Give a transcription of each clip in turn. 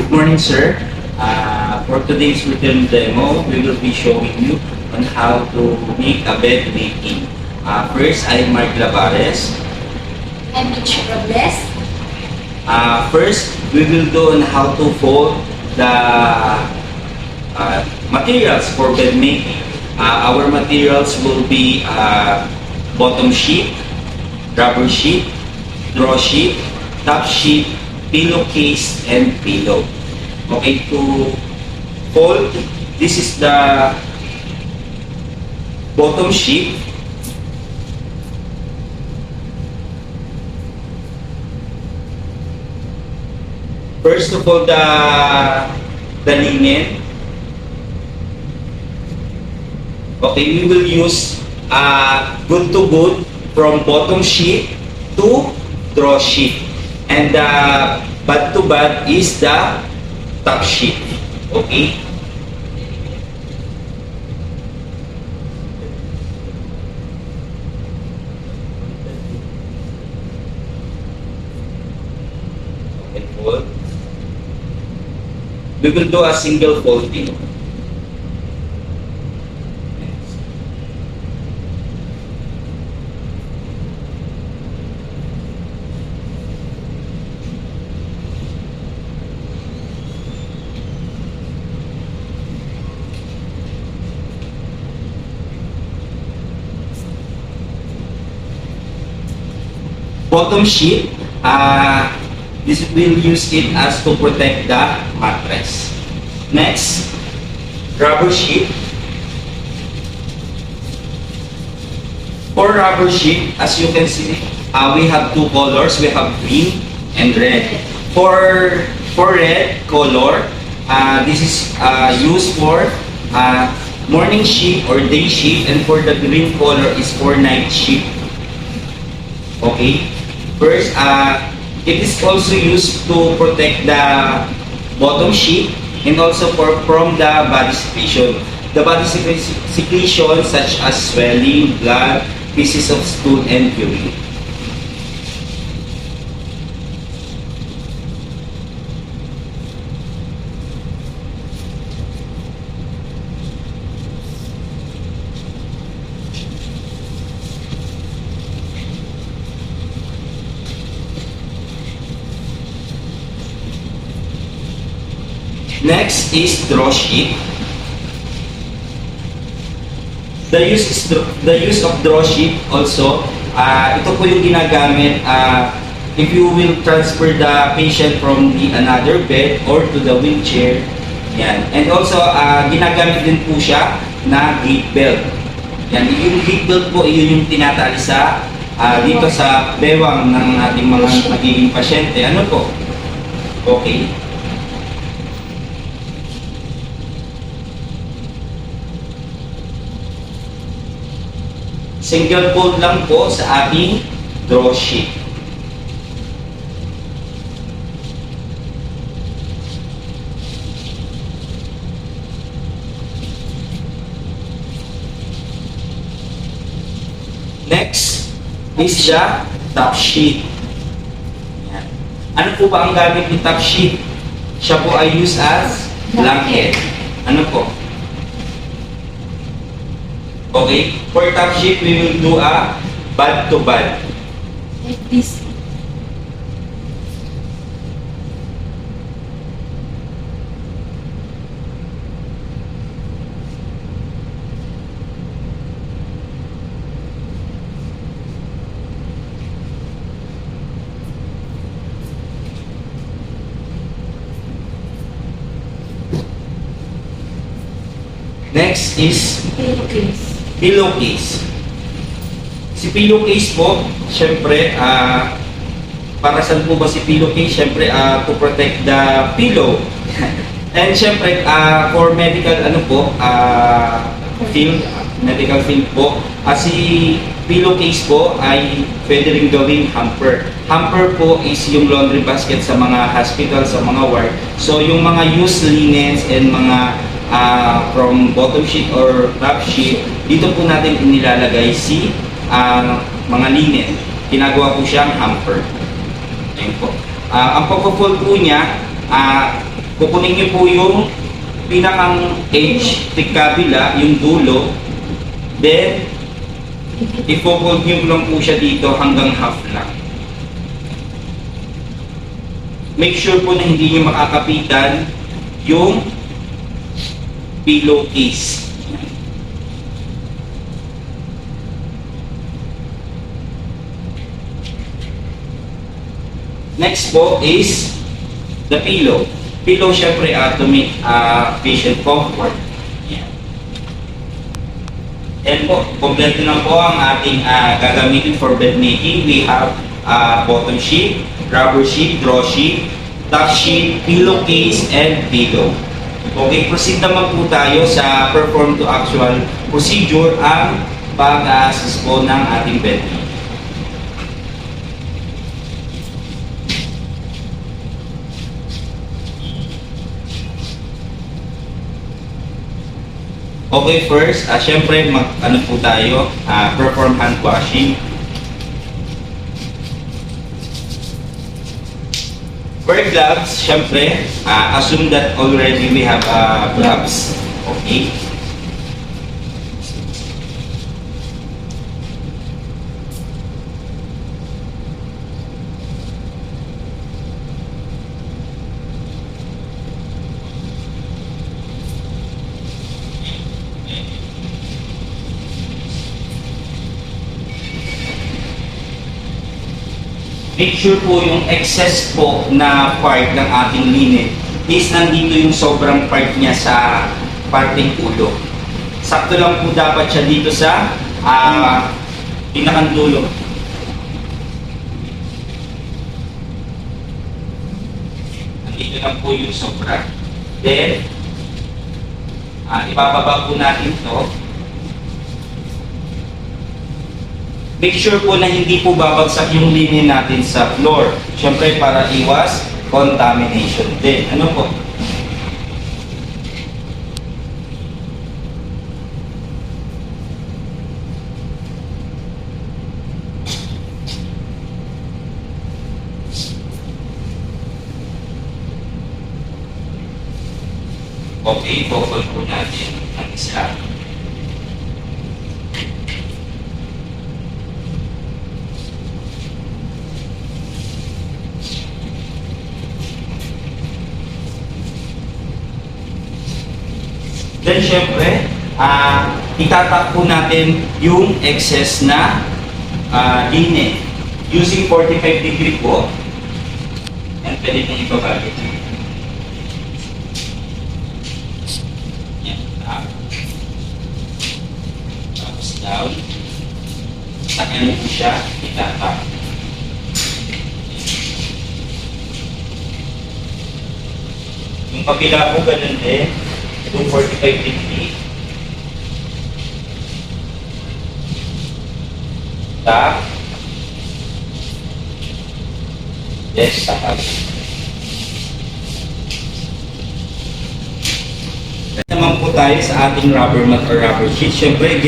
Good morning, sir. For today's written demo, we will be showing you on how to make a bed making. First, I'm Mark Lavares. I'm Mitch Robles. First, we will do on how to fold the materials for bed making. Our materials will be bottom sheet, rubber sheet, draw sheet, top sheet, pillowcase, and pillow. Okay, to fold, this is the bottom sheet. First to fold the linen. Okay, we will use good to good from bottom sheet to draw sheet. And bad to bad is the top sheet. Okay? Okay, fold. We will do a single folding. Bottom sheet, this will use it as to protect the mattress. Next, rubber sheet. For rubber sheet, as you can see, we have two colors. We have green and red. For red color, this is used for morning sheet or day sheet, and for the green color is for night sheet. Okay. First, it is also used to protect the bottom sheet and also from the body secretion. The body secretion such as swelling, blood, pieces of stool, and urine. Next is draw sheet. The use of draw sheet also, ito po yung ginagamit if you will transfer the patient from the another bed or to the wheelchair. Yan. And also, ginagamit din po siya na gate belt. Yan. Yung gate belt po, yun yung tinatali sa dito sa bewang ng ating mga magiging pasyente. Ano po? Okay. Single fold lang po sa ating draw sheet. Next is the top sheet. Yan. Ano po ba ang gamit ng top sheet? Siya po ay used as blanket. Ano po? Okay, for top sheet, we will do a bad to bad. Like this. Next is Pillowcase. pillowcase. Si pillowcase po, syempre, para saan po ba si pillowcase? Syempre, to protect the pillow. And syempre, for medical, medical field po, si pillowcase po ay pwede rin gawing hamper. Hamper po is yung laundry basket sa mga hospital, sa mga ward. So, yung mga used linens and mga from bottom sheet or top sheet, dito po natin inilalagay si mga linen. Ginagawa po siyang hamper. Ayun po. Ang pagpo-fold po niya, kukunin niyo po yung pinakang edge, tigkabila, yung dulo. Then, i-fold niyo lang po siya dito hanggang half lang. Make sure po na hindi niyo makakapitan yung pillowcase. Next po is the pillow. Pillow syempre to make patient comfort. Yan. And po, kompleto na po ang ating gagamitin for bed making. We have bottom sheet, rubber sheet, draw sheet, tuck sheet, pillowcase, and pillow. Okay, proceed naman po tayo sa perform to actual procedure ang pag-assist po ng ating bed making. Okay, first, syempre, ano po tayo, perform hand washing. Wear gloves, syempre, assume that already we have gloves. Okay. Make sure po yung excess po na part ng ating linen is nandito yung sobrang part niya sa parting ulo. Sakto lang po dapat siya dito sa pinakang dulo. Nandito lang po yung sobra. Then, ibababa po natin to. Make sure po na hindi po babagsak yung linen natin sa floor. Siyempre para iwas contamination din. Ano po? Okay, focus po natin ang isa. Then, syempre, itatak po natin yung excess na linen. Using 45 degree po. Yan, pwede pong ibabalik. Yan, up. Tapos down. Takan mo po siya, itatak. Yung kabila po, ganun din. Yung 45 degree. Tap. Yes, tap. Naman po tayo sa ating rubber mat or rubber sheet. Siyempre,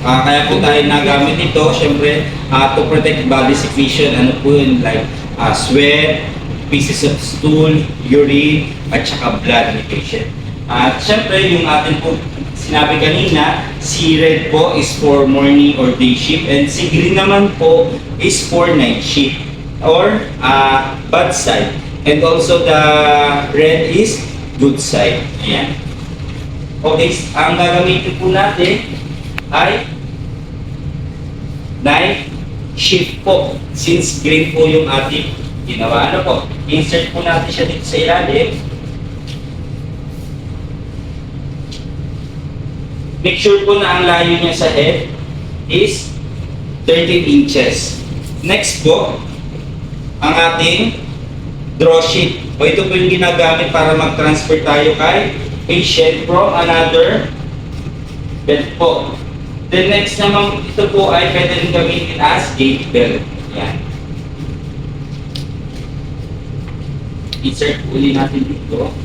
kaya po tayo nagamit ito, siyempre, to protect body secretion, ano po yun, like sweat, pieces of stool, urine, at saka blood ni patient. At syempre, yung atin po sinabi kanina, si red po is for morning or day shift and si green naman po is for night shift or bad side. And also the red is good side. Ayan. Okay, ang gagamitin po natin ay night shift po. Since green po yung ating ginawa. Ano po? Insert po natin siya dito sa ilalim. Make sure po na ang layo niya sa head is 13 inches. Next po, ang ating draw sheet. O ito po yung ginagamit para mag-transfer tayo kay patient from another bed po. Then next naman, ito po ay pwede rin gamitin as gate belt. Yan. Insert po ulit natin dito.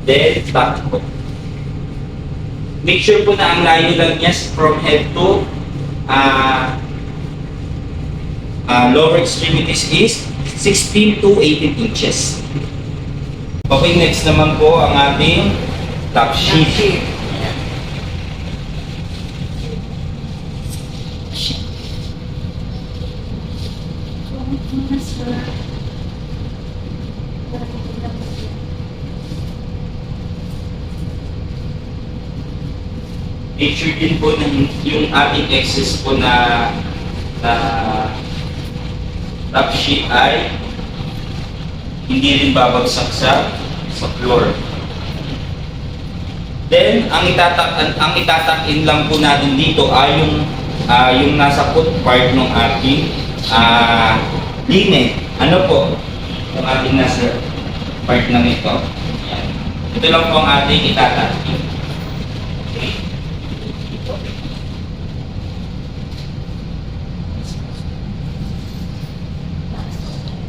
Then, back po. Make sure po na ang layo lang niya from head to lower extremities is 16 to 18 inches. Okay, next naman po ang ating top sheet. Make sure din po na yung ating excess po na top sheet ay hindi rin babagsak sa floor. Then, ang itatakin lang po natin dito ay yung nasa foot part ng ating lining. Ano po? Yung ating nasa part ng ito. Yan. Ito lang po ang ating itatakin. Okay.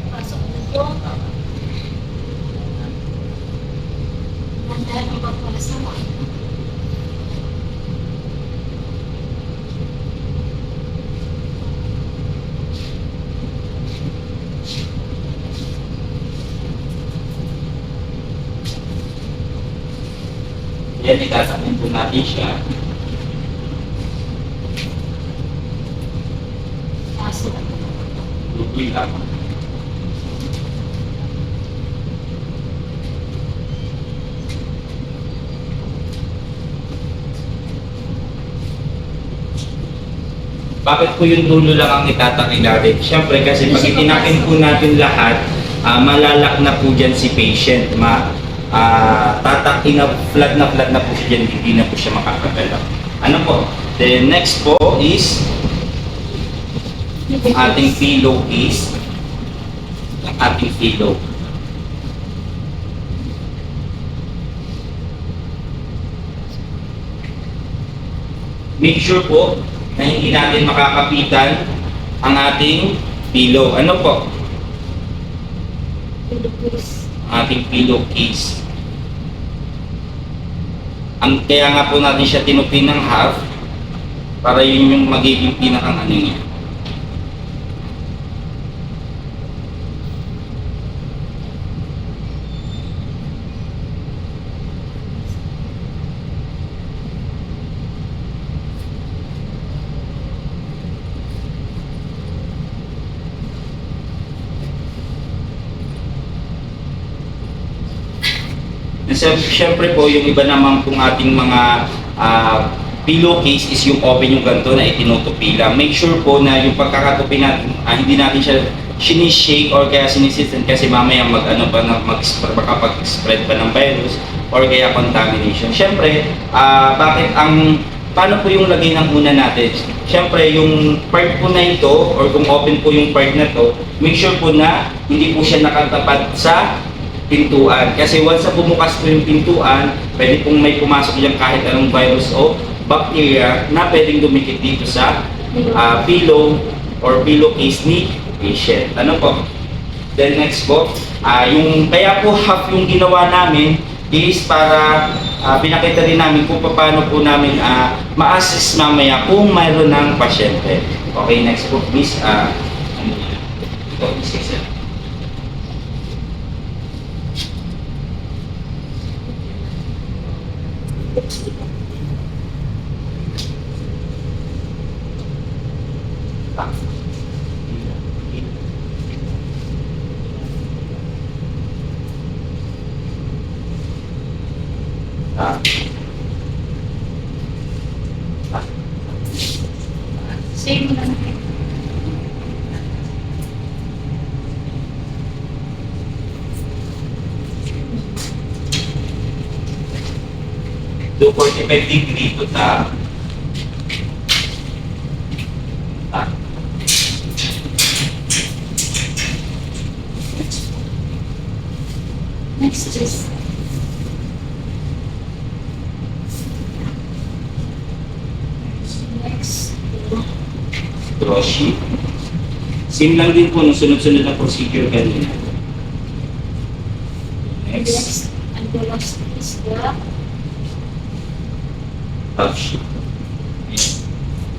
Pasok na po. Nandahan ang pagpapasama. Yan, itatakin po natin siya. Pasok na po. Lutuin lang. Bakit po yung dulo lang ang itatakin natin? Siyempre kasi pag itinakin po natin lahat, malalak na po dyan si patient. Tatakin na flat na po siya dyan, hindi na po siya makakagalaw. Ano po? The next po is yung ating pillowcase. Yung ating pillow. Make sure po na hindi natin makakapitan ang ating pillow. Ano po? Ang ating pillowcase. Kaya nga po natin siya tinupin ng half para yun yung magiging pinakang ano niya. Siyempre po, yung iba naman pong ating mga pillowcase is yung open yung ganito na itinutupi lang. Make sure po na yung pagkakatupi natin, hindi natin siya sinishake or kaya sinisisten kasi mamaya makapag-spread pa ng virus or kaya contamination. Siyempre, paano po yung lagay ng una natin? Siyempre, yung part po na ito or kung open po yung part na to, make sure po na hindi po siya nakatapat sa pintuan. Kasi once na bumukas po yung pintuan, pwede pong may pumasok dyan kahit anong virus o bacteria na pwedeng dumikit dito sa pillow or pillowcase ni patient. Ano po? Then next po, kaya po half yung ginawa namin is para pinakita rin namin kung paano po namin ma-assess mamaya kung mayroon ng pasyente. Okay, next po please. Ito, please. Same lang. Do 45 degree to tap. Next is Draw sheet. Same lang din po nung sunod-sunod na procedure kanina. Next, and the last is the top sheet.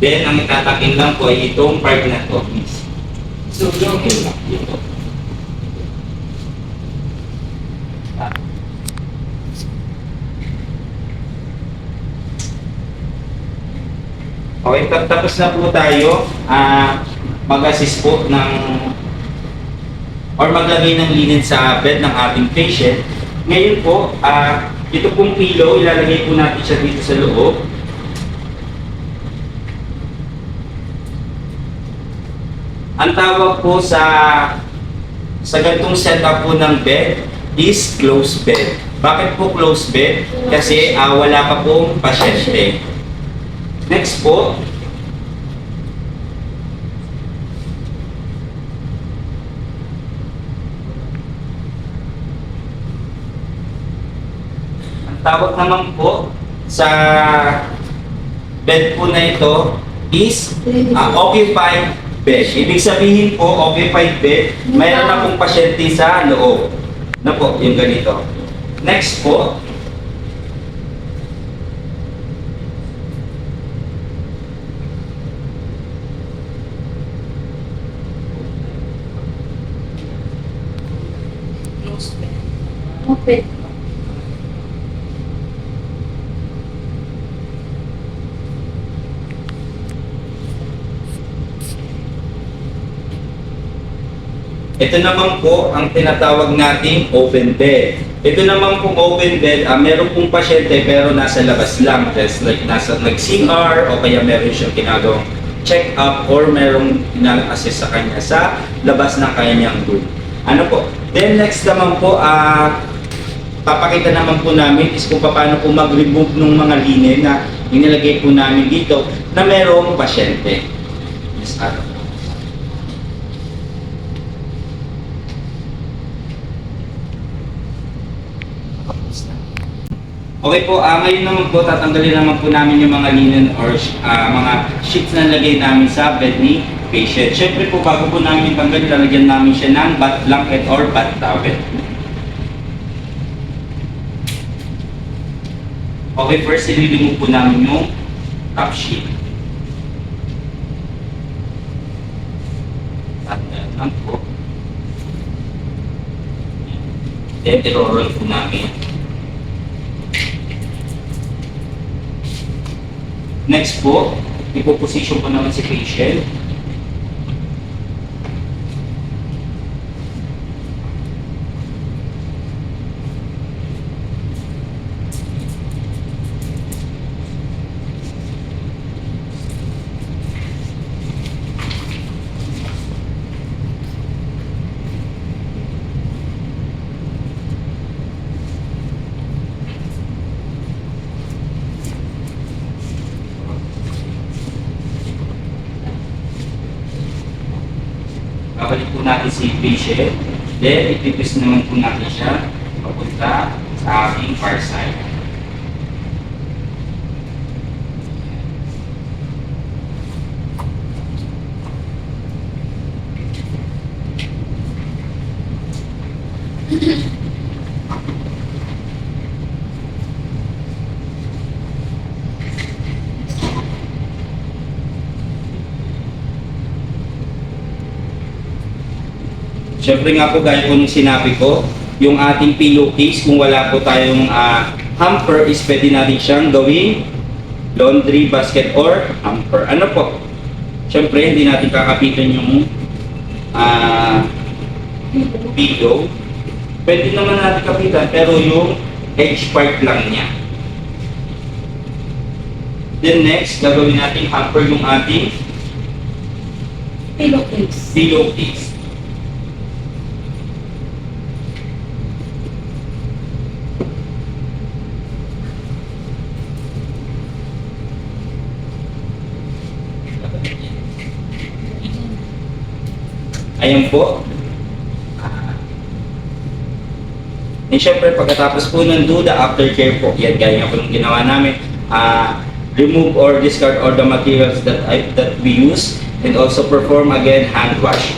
Then, ang itatakin lang po ay itong part na to. So, okay lang. Ito. Okay, tapos na po tayo mag-assist po ng or maglagay ng linen sa bed ng ating patient. Ngayon po, ito pong pillow, ilalagay po natin siya dito sa loob. Ang tawag po sa ganitong setup po ng bed is closed bed. Bakit po closed bed? Kasi wala pa pong pasyente. Next po, ang tawag naman po sa bed po na ito is occupied bed. Ibig sabihin po, occupied bed, mayroon na pong pasyente sa loob. Na po, yung ganito. Next po, Open. ito naman po ang tinatawag nating open bed. Ito naman pong open bed, meron pong pasyente pero nasa labas lang. Just like nasa nag-CR o kaya meron siyang ginagawang check-up or merong ina-assist sa kanya sa labas ng kanyang room. Ano po? Then next naman po, papakita naman po namin is kung paano po mag-remove ng mga linen na inilagay po namin dito na merong pasyente. Yes, Okay po, ngayon naman po tatanggalin naman po namin yung mga linen or mga sheets na lagay namin sa bed ni patient. Siyempre po bago po namin tanggalin, lalagyan namin siya ng bath blanket or bath towel. Okay, first ililimu po namin yung top sheet. Tanggal po. Then i-roll po namin. Next po, ipoposition ko naman si patient. Babalik po natin si patient. Then, ipipis naman po natin siya papunta sa aking far side. Siyempre nga po, gaya po nung sinabi ko, yung ating pillowcase, kung wala po tayong hamper, is pwede natin siyang gawing laundry basket or hamper. Ano po? Siyempre, hindi natin kakapitan yung pillow. Pwede naman natin kapitan, pero yung edge part lang niya. Then next, gagawin natin hamper yung ating Pillowcase. pillowcase. Ayan po. And syempre, pagkatapos po ng do the aftercare po, yan gaya nga po yung ginawa namin, remove or discard all the materials that we use and also perform again hand wash.